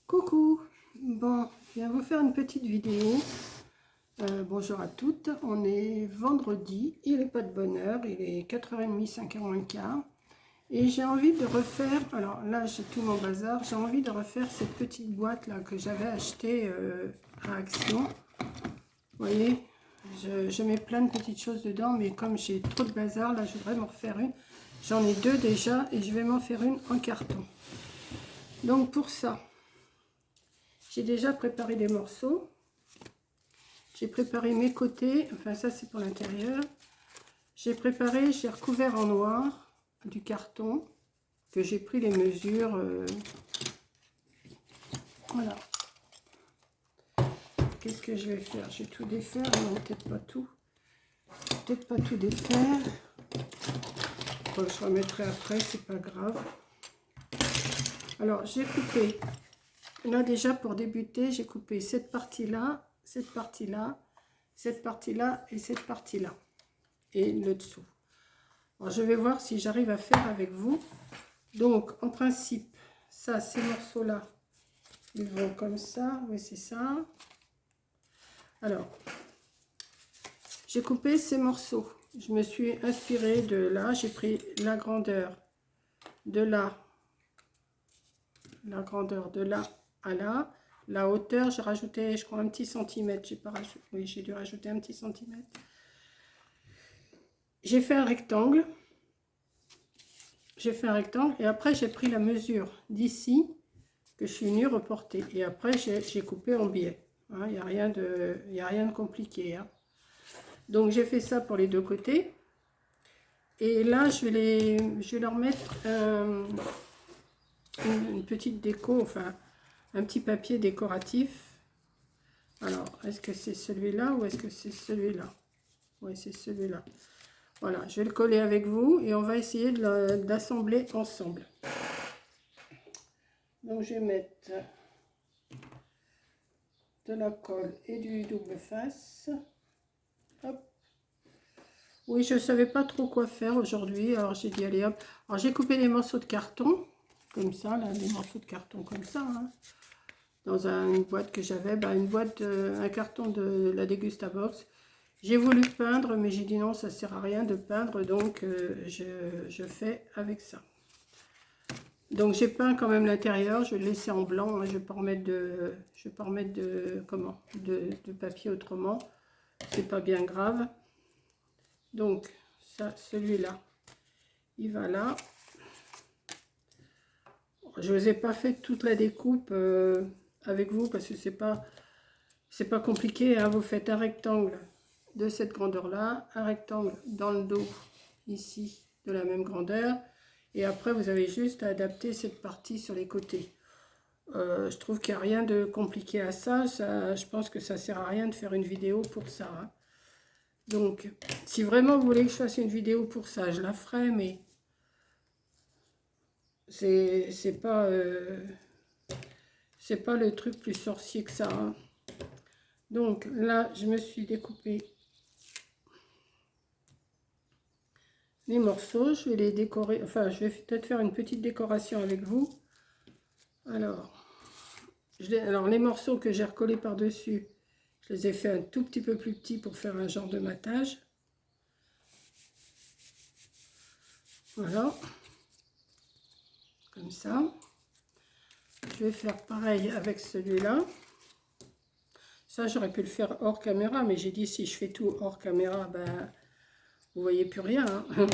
Coucou, bon, je viens vous faire une petite vidéo. Bonjour à toutes, on est vendredi, il n'est pas de bonne heure, il est 4h30, 5h moins le quart. Et j'ai envie de refaire, alors là j'ai tout mon bazar, j'ai envie de refaire cette petite boîte là que j'avais achetée à Action. Vous voyez, je mets plein de petites choses dedans, mais comme j'ai trop de bazar, là je voudrais m'en refaire une. J'en ai deux déjà et je vais m'en faire une en carton. Donc pour ça, j'ai déjà préparé des morceaux. J'ai préparé mes côtés, enfin ça c'est pour l'intérieur. J'ai recouvert en noir du carton, que j'ai pris les mesures. Voilà. Qu'est-ce que je vais faire? Je vais tout défaire, non peut-être pas tout. Peut-être pas tout défaire. Bon, je remettrai après, c'est pas grave. Alors j'ai coupé, là déjà pour débuter, j'ai coupé cette partie-là, cette partie-là, cette partie-là et cette partie-là. Et le dessous. Alors, je vais voir si j'arrive à faire avec vous. Donc, en principe, ça, ces morceaux-là, ils vont comme ça. Oui, c'est ça. Alors, j'ai coupé ces morceaux. Je me suis inspirée de là. J'ai pris la grandeur de là. La grandeur de là à là. La hauteur, j'ai rajouté, je crois, un petit centimètre. J'ai pas rajouté. Oui, j'ai dû rajouter un petit centimètre. J'ai fait un rectangle. J'ai fait un rectangle et après j'ai pris la mesure d'ici que je suis venue reporter et après j'ai coupé en biais. Il n'y a rien de compliqué. Hein. Donc j'ai fait ça pour les deux côtés et là je vais leur mettre une petite déco, enfin un petit papier décoratif. Alors est-ce que c'est celui-là ou est-ce que c'est celui-là? Oui, c'est celui-là. Voilà, je vais le coller avec vous et on va essayer d'assembler ensemble. Donc je vais mettre de la colle et du double face. Hop. Oui, je ne savais pas trop quoi faire aujourd'hui, alors j'ai dit allez hop. Alors j'ai coupé des morceaux de carton, comme ça, là, des morceaux de carton comme ça, hein, dans une boîte que j'avais, un carton de la Degustabox. J'ai voulu peindre, mais j'ai dit non, ça sert à rien de peindre, donc je fais avec ça. Donc j'ai peint quand même l'intérieur, je vais le laisser en blanc, hein, je ne vais pas remettre de papier autrement, c'est pas bien grave. Donc ça, celui-là, il va là. Je vous ai pas fait toute la découpe avec vous parce que c'est pas compliqué, hein. Vous faites un rectangle de cette grandeur-là, un rectangle dans le dos ici de la même grandeur. Et après, vous avez juste à adapter cette partie sur les côtés. Je trouve qu'il n'y a rien de compliqué à ça. Je pense que ça ne sert à rien de faire une vidéo pour ça. Hein. Donc, si vraiment vous voulez que je fasse une vidéo pour ça, je la ferai, mais c'est pas le truc plus sorcier que ça. Hein. Donc, là, je me suis découpé les morceaux, je vais les décorer, enfin je vais peut-être faire une petite décoration avec vous. Alors les morceaux que j'ai recollés par-dessus, je les ai fait un tout petit peu plus petits pour faire un genre de matage. Voilà, comme ça. Je vais faire pareil avec celui-là. Ça, j'aurais pu le faire hors caméra, mais j'ai dit si je fais tout hors caméra, ben vous voyez plus rien. Hein.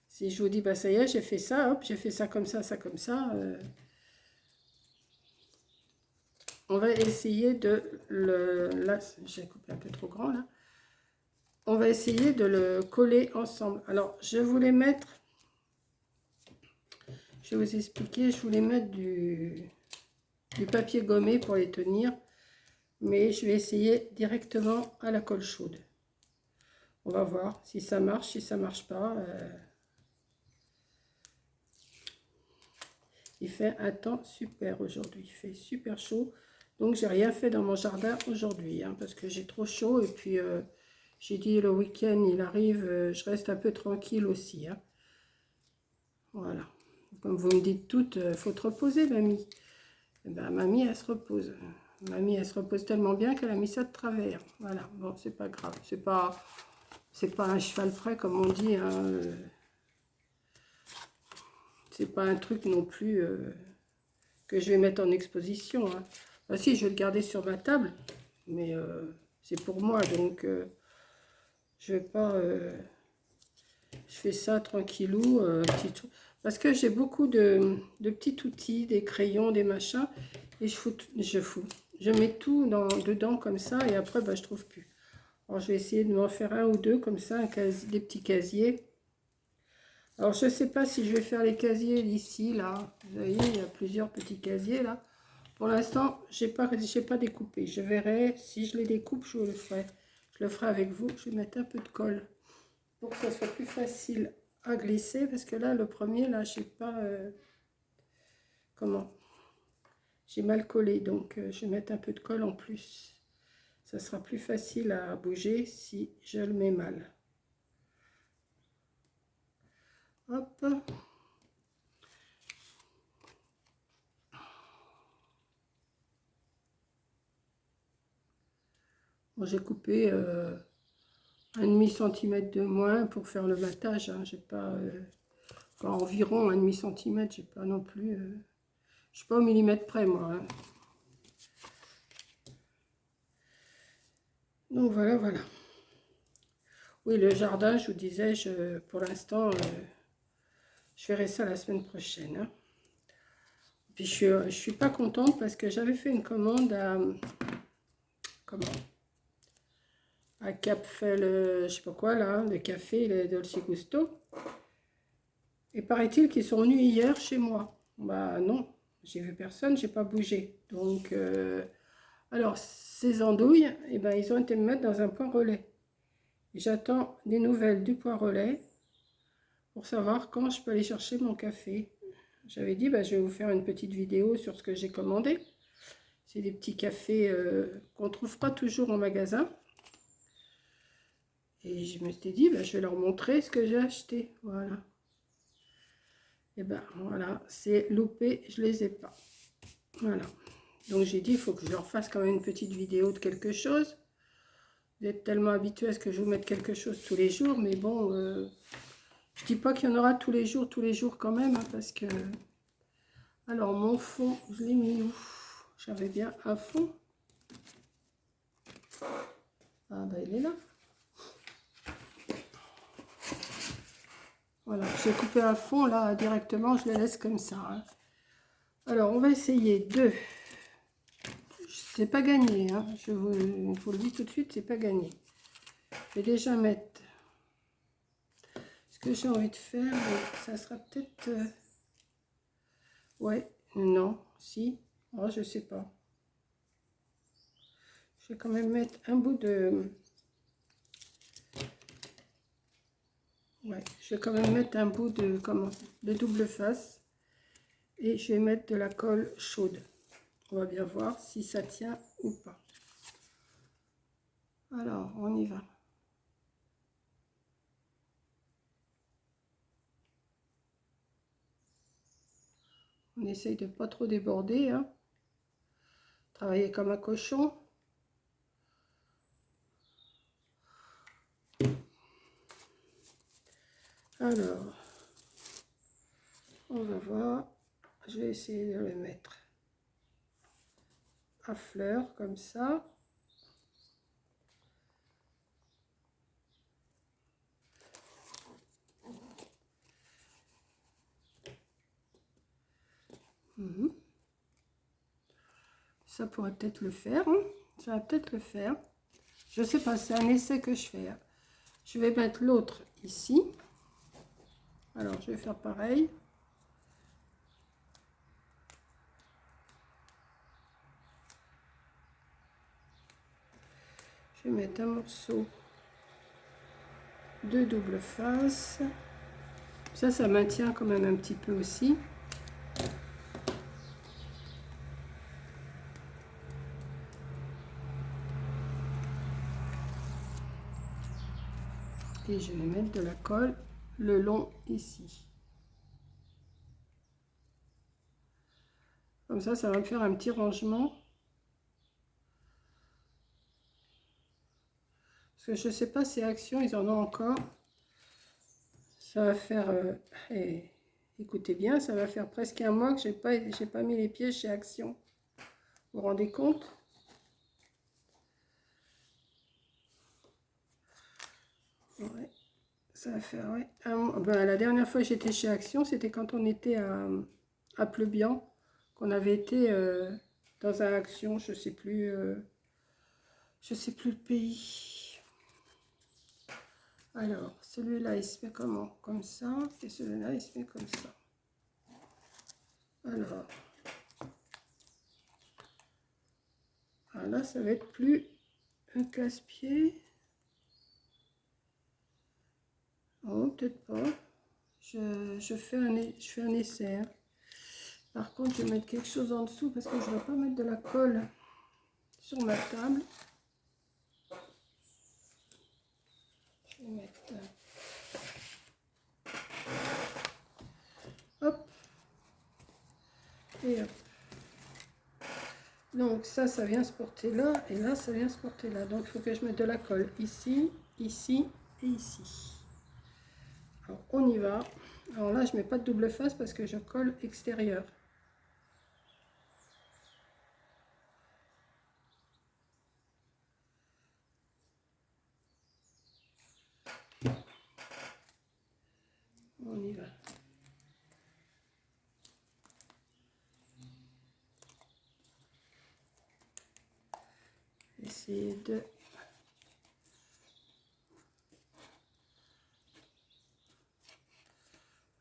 Si je vous dis, bah ça y est, j'ai fait ça, hop, j'ai fait ça comme ça comme ça. On va essayer de le... Là, j'ai coupé un peu trop grand, là. On va essayer de le coller ensemble. Alors, je voulais mettre... Je vais vous expliquer, je voulais mettre du papier gommé pour les tenir. Mais je vais essayer directement à la colle chaude. On va voir si ça marche, si ça marche pas. Il fait un temps super aujourd'hui, il fait super chaud. Donc j'ai rien fait dans mon jardin aujourd'hui, hein, parce que j'ai trop chaud. Et puis j'ai dit le week-end il arrive, je reste un peu tranquille aussi. Hein. Voilà. Comme vous me dites toutes, faut te reposer mamie. Et ben, mamie, elle se repose. Mamie, elle se repose tellement bien qu'elle a mis ça de travers. Voilà, bon, c'est pas grave. C'est pas un cheval frais, comme on dit. Hein. C'est pas un truc non plus que je vais mettre en exposition. Hein. Ah, si, je vais le garder sur ma table, mais c'est pour moi, donc je vais pas... je fais ça tranquillou, petit truc. Parce que j'ai beaucoup de petits outils, des crayons, des machins, et je mets tout dedans comme ça, et après, bah, je trouve plus. Alors, je vais essayer de m'en faire un ou deux comme ça, des petits casiers. Alors, je ne sais pas si je vais faire les casiers d'ici, là. Vous voyez, il y a plusieurs petits casiers, là. Pour l'instant, je n'ai pas découpé. Je verrai, si je les découpe, je le ferai. Je le ferai avec vous. Je vais mettre un peu de colle pour que ça soit plus facile à glisser. Parce que là, le premier, là, je sais pas comment. J'ai mal collé, donc je vais mettre un peu de colle en plus. Ça sera plus facile à bouger si je le mets mal. Hop. Bon, j'ai coupé un demi-centimètre de moins pour faire le battage. Hein. J'ai pas environ un demi-centimètre. J'ai pas non plus. Je suis pas au millimètre près moi. Hein. Donc voilà, voilà. Oui, le jardin, je vous disais, pour l'instant, je ferai ça la semaine prochaine. Hein. Puis je suis pas contente parce que j'avais fait une commande à Cap fait je sais pas quoi là, le café, le Dolce Gusto. Et paraît-il qu'ils sont venus hier chez moi. Bah non, j'ai vu personne, j'ai pas bougé. Donc, alors ces andouilles, eh ben, ils ont été me mettre dans un point relais. J'attends des nouvelles du point relais pour savoir quand je peux aller chercher mon café. J'avais dit, bah, je vais vous faire une petite vidéo sur ce que j'ai commandé. C'est des petits cafés qu'on ne trouve pas toujours en magasin. Et je me suis dit, bah, je vais leur montrer ce que j'ai acheté. Voilà. Et ben voilà, c'est loupé, je les ai pas. Voilà. Donc j'ai dit, il faut que je leur fasse quand même une petite vidéo de quelque chose. Vous êtes tellement habitués à ce que je vous mette quelque chose tous les jours, mais bon, je dis pas qu'il y en aura tous les jours quand même, hein, parce que... Alors mon fond, je l'ai mis où? J'avais bien un fond. Ah ben il est là. Voilà, j'ai coupé un fond là directement, je les laisse comme ça. Hein. Alors on va essayer de... C'est pas gagné, hein. Je vous le dis tout de suite, c'est pas gagné. Je vais déjà mettre ce que j'ai envie de faire. Ça sera peut-être... Ouais, non, si. Oh, je sais pas. Je vais quand même mettre un bout de... Ouais, je vais quand même mettre un bout de, de double face. Et je vais mettre de la colle chaude. On va bien voir si ça tient ou pas. Alors, on y va. On essaye de pas trop déborder. Hein. Travailler comme un cochon. Alors, on va voir. Je vais essayer de le mettre à fleur comme ça. Ça pourrait peut-être le faire. Hein. Ça va peut-être le faire. Je sais pas, c'est un essai que je fais. Hein. Je vais mettre l'autre ici. Alors, je vais faire pareil. Je vais mettre un morceau de double face. Ça maintient quand même un petit peu aussi. Et je vais mettre de la colle le long ici. Comme ça va me faire un petit rangement. Parce que je ne sais pas si Action, ils en ont encore. Ça va faire... écoutez bien, ça va faire presque un mois que j'ai pas mis les pieds chez Action. Vous vous rendez compte? Ouais, ça va faire... Ouais, la dernière fois que j'étais chez Action, c'était quand on était à Pleubian, qu'on avait été dans un Action, je sais plus le pays. Alors, celui-là, il se met comment? Comme ça. Et celui-là, il se met comme ça. Alors, là, ça va être plus un casse-pied. Oh, peut-être pas. Je fais un essai. Hein. Par contre, je vais mettre quelque chose en dessous parce que je ne vais pas mettre de la colle sur ma table. Je vais mettre... hop. Et hop. Donc ça vient se porter là. Et là, ça vient se porter là. Donc, il faut que je mette de la colle ici, ici et ici. Alors, on y va. Alors là, je ne mets pas de double face parce que je colle extérieur. On y va. Essayer de...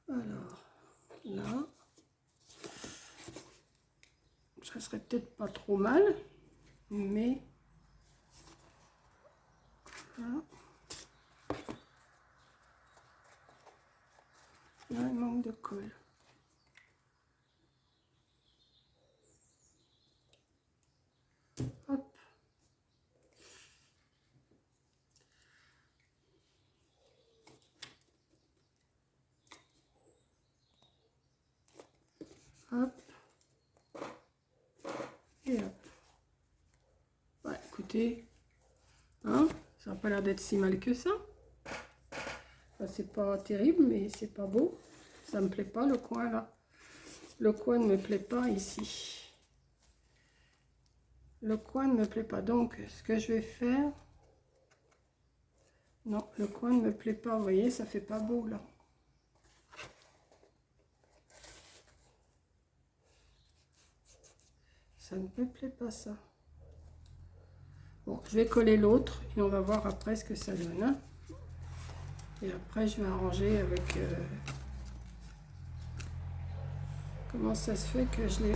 Alors, là, ça serait peut-être pas trop mal, mais là, il manque de colle. Hop. Hop. Et hop. Ouais, écoutez, hein, ça n'a pas l'air d'être si mal que ça. Enfin, c'est pas terrible, mais c'est pas beau. Ça me plaît pas le coin là. Le coin ne me plaît pas ici. Le coin ne me plaît pas. Donc, ce que je vais faire... Non, le coin ne me plaît pas. Vous voyez, ça fait pas beau là. Ça ne me plaît pas ça. Bon, je vais coller l'autre et on va voir après ce que ça donne. Hein. Et après, je vais arranger avec... comment ça se fait que je l'ai...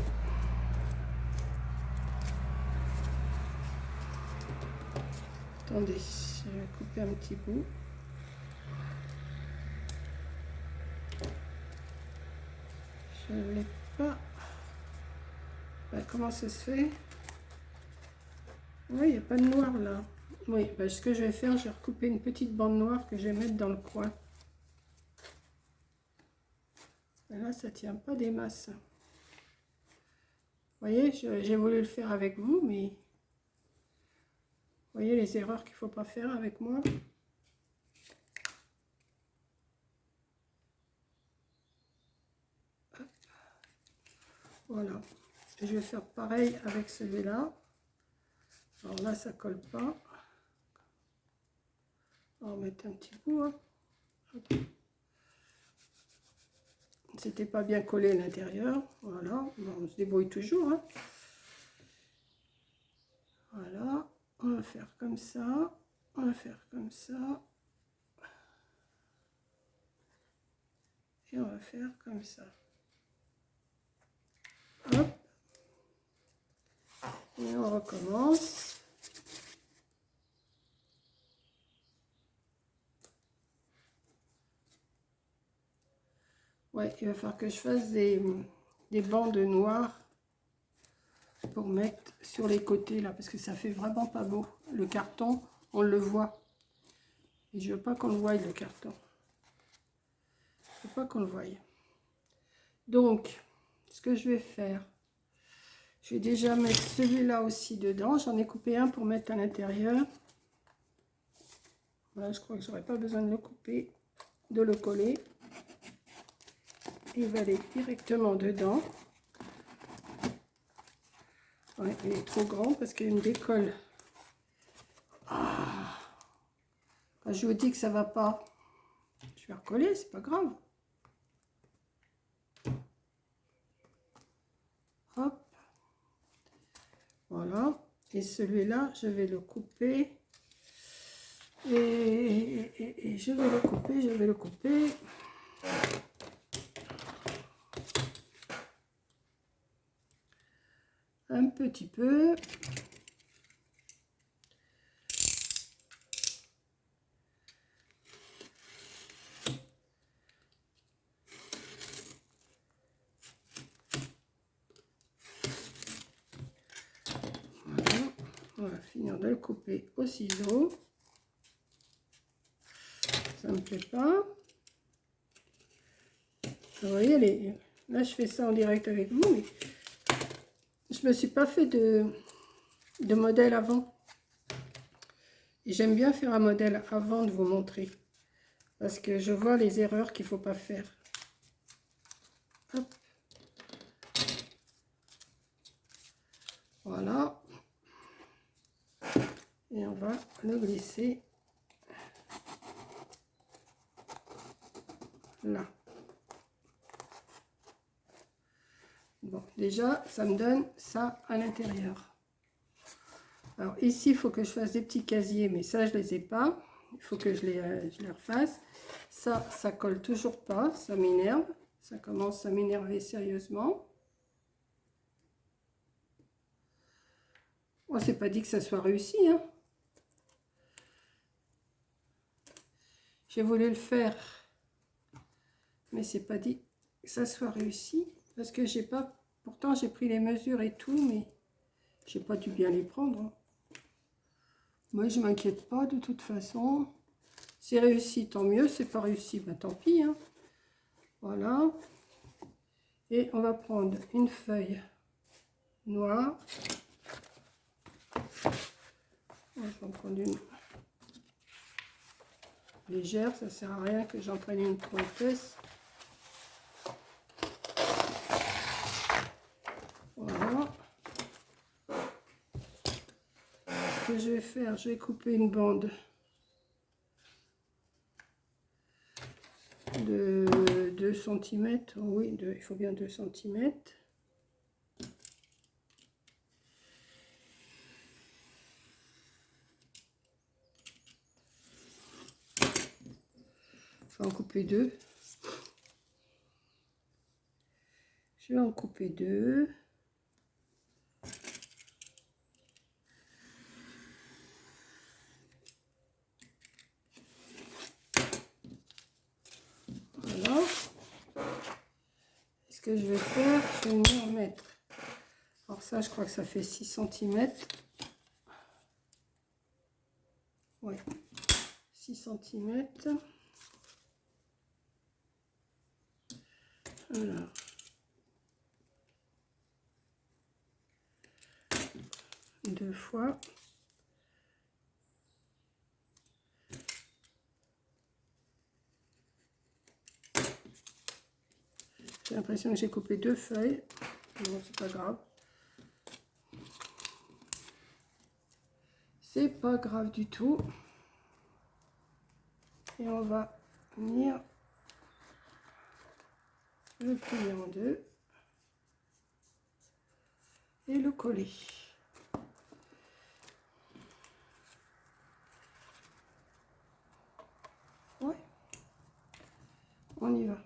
Attendez, je vais couper un petit bout. Je ne l'ai pas... Ben, comment ça se fait? Oui, il n'y a pas de noir là. Oui, ben, ce que je vais faire, je vais recouper une petite bande noire que je vais mettre dans le coin. Et là, ça ne tient pas des masses. Vous voyez, j'ai voulu le faire avec vous, mais... Vous voyez les erreurs qu'il ne faut pas faire avec moi. Hop. Voilà. Je vais faire pareil avec celui-là. Alors là, ça colle pas. On va mettre un petit bout. Hein. C'était pas bien collé à l'intérieur. Voilà. Bon, on se débrouille toujours. Hein. Voilà. On va faire comme ça. On va faire comme ça. Et on va faire comme ça. Hop. Et on recommence. Ouais, il va falloir que je fasse des bandes noires pour mettre sur les côtés là, parce que ça fait vraiment pas beau. Le carton, on le voit. Et je veux pas qu'on le voie le carton. Je veux pas qu'on le voie. Donc, ce que je vais faire, Je vais déjà mettre celui-là aussi dedans. J'en ai coupé un pour mettre à l'intérieur. Voilà, je crois que j'aurais pas besoin de le couper, de le coller. Il va aller directement dedans. Ouais, il est trop grand parce qu'il me décolle. Ah. Quand je vous dis que ça va pas, je vais recoller, c'est pas grave. Hop. Voilà. Et celui-là, je vais le couper. Et je vais le couper, je vais le couper. Un petit peu. Voilà. On va finir de le couper au ciseau. Ça me plaît pas. Vous voyez, là je fais ça en direct avec vous, mais je me suis pas fait de modèle avant. Et j'aime bien faire un modèle avant de vous montrer. Parce que je vois les erreurs qu'il ne faut pas faire. Hop. Voilà. Et on va le glisser là. Bon, déjà, ça me donne ça à l'intérieur. Alors ici, il faut que je fasse des petits casiers, mais ça, je les ai pas. Il faut que je les refasse. Ça colle toujours pas, ça m'énerve. Ça commence à m'énerver sérieusement. Moi, c'est pas dit que ça soit réussi, hein. J'ai voulu le faire, mais c'est pas dit que ça soit réussi. Parce que j'ai pas... Pourtant, j'ai pris les mesures et tout, mais j'ai pas dû bien les prendre, hein. Moi, je m'inquiète pas de toute façon. C'est réussi, tant mieux. C'est pas réussi, bah tant pis, hein. Voilà. Et on va prendre une feuille noire. Je vais en prendre une légère. Ça sert à rien que j'en prenne une trop épaisse. Voilà. Ce que je vais faire, je vais couper une bande de 2 cm. Oui, il faut bien 2 cm. Je vais en couper 2. Je vais en couper 2. Voilà. Ce que je vais faire, je vais venir mettre. Alors ça, je crois que ça fait 6 cm. Ouais, 6 cm. Alors. Deux fois. J'ai l'impression que j'ai coupé 2 feuilles. Non, c'est pas grave. C'est pas grave du tout. Et on va venir le plier en 2 et le coller. Ouais. On y va.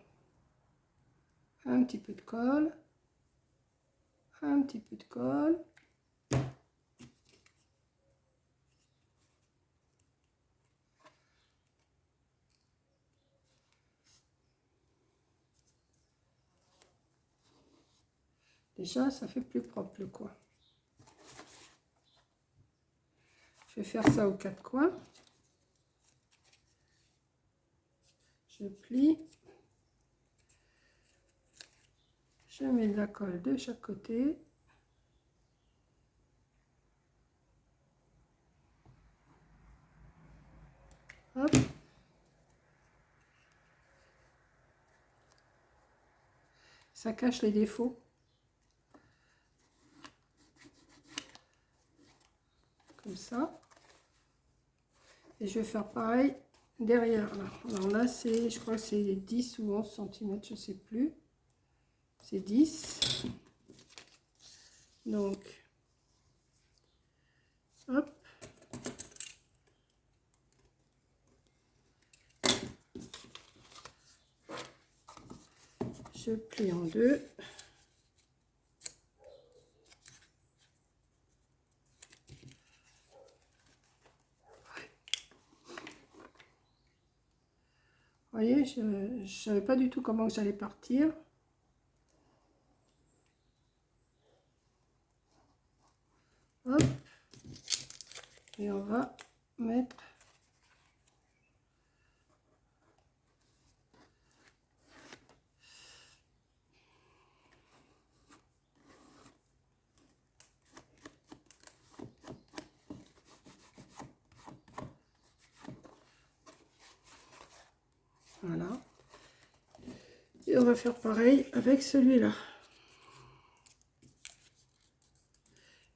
Un petit peu de colle. Un petit peu de colle. Déjà, ça fait plus propre le coin. Je vais faire ça aux 4 coins. Je plie. Je mets de la colle de chaque côté. Hop. Ça cache les défauts. Comme ça. Et je vais faire pareil derrière là. Alors là c'est, je crois que c'est 10 ou 11 cm, je sais plus. C'est 10. Donc, hop. Je plie en deux. Vous voyez, je ne savais pas du tout comment j'allais partir. Hop. Et on va mettre voilà. Et on va faire pareil avec celui-là.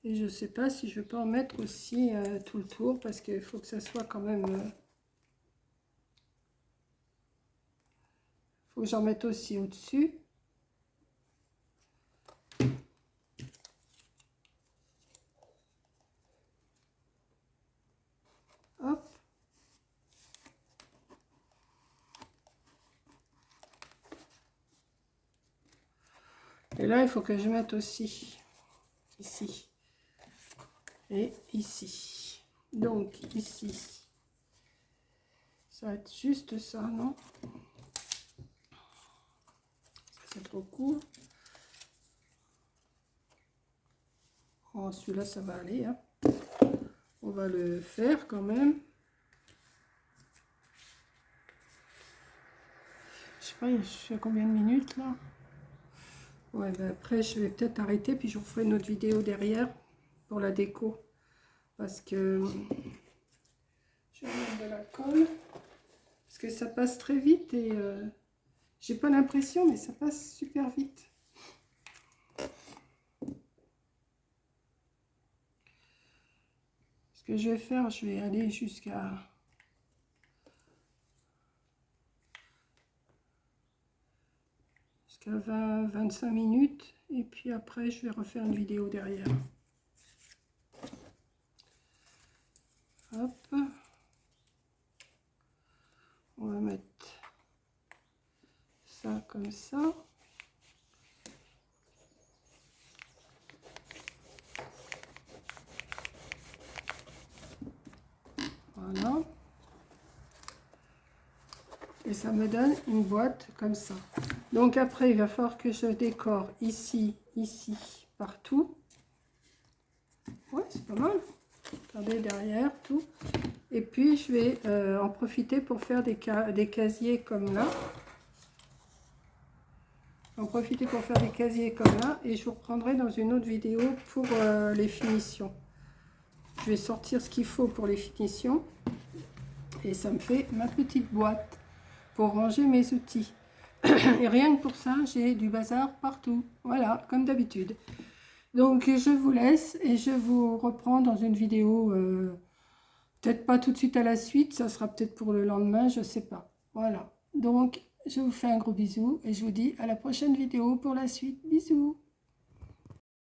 Et je sais pas si je peux en mettre aussi tout le tour parce qu'il faut que ça soit quand même... faut que j'en mette aussi au-dessus. Hop. Et là, il faut que je mette aussi ici et ici. Donc ici, ça va être juste ça, non? C'est trop court. Oh, celui-là, ça va aller, hein. On va le faire quand même. Je sais pas, je suis à combien de minutes là? Ouais, ben après je vais peut-être arrêter puis je vous ferai une autre vidéo derrière pour la déco. Parce que je vais mettre de la colle. Parce que ça passe très vite et j'ai pas l'impression, mais ça passe super vite. Ce que je vais faire, je vais aller jusqu'à 20-25 minutes et puis après je vais refaire une vidéo derrière. Hop, on va mettre ça comme ça. Voilà. Et ça me donne une boîte comme ça. Donc après, il va falloir que je décore ici, ici, partout. Ouais, c'est pas mal. Regardez derrière, tout. Et puis, je vais en profiter pour faire des casiers comme là. En profiter pour faire des casiers comme là. Et je vous reprendrai dans une autre vidéo pour les finitions. Je vais sortir ce qu'il faut pour les finitions. Et ça me fait ma petite boîte pour ranger mes outils. Et rien que pour ça, j'ai du bazar partout. Voilà, comme d'habitude. Donc, je vous laisse et je vous reprends dans une vidéo. Peut-être pas tout de suite à la suite. Ça sera peut-être pour le lendemain, je sais pas. Voilà. Donc, je vous fais un gros bisou et je vous dis à la prochaine vidéo pour la suite. Bisous.